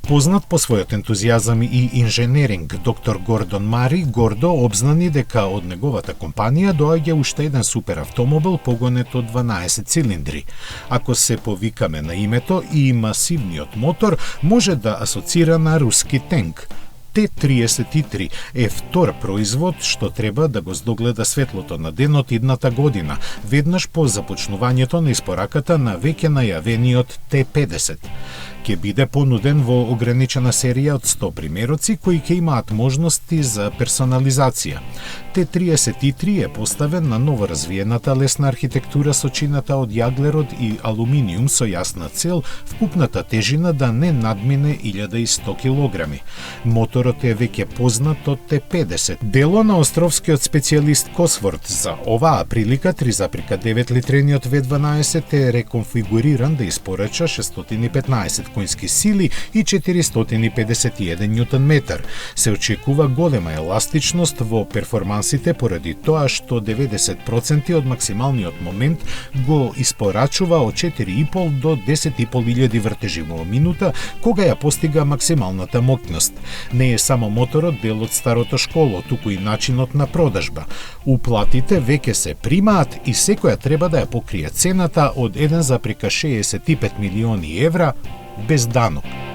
Познат по својот ентузијазам и инженеринг, доктор Гордон Мари гордо обзнани дека од неговата компанија доаѓа уште еден супер автомобил погонет од 12 цилиндри. Ако се повикаме на името и масивниот мотор може да асоцира на руски тенк. Т-33 е втор производ што треба да го здогледа светлото на денот идната година, веднаш по започнувањето на испораката на веќе најавениот Т-50. Ќе биде понуден во ограничена серија од 100 примероци кои ќе имаат можности за персонализација. Т-33 е поставен на ново развиената лесна архитектура сочината од јаглерод и алуминиум со јасна цел вкупната тежина да не надмине 1100 килограми. Моторот е веќе познат од Т-50. Дело на островскиот специјалист Косворт за оваа прилика 3,9 литрениот В12 е реконфигуриран да испорача 615 конски сили и 451 ньютон метар. Се очекува голема еластичност во перформансите поради тоа што 90% од максималниот момент го испорачува од 4,5 до 10.500 вртежи во минута, кога ја постига максималната моќност. Не е само моторот дел од старото школо, туку и начинот на продажба. Уплатите веќе се примаат и секоја треба да ја покрие цената од 1,65 милиони евра без данок.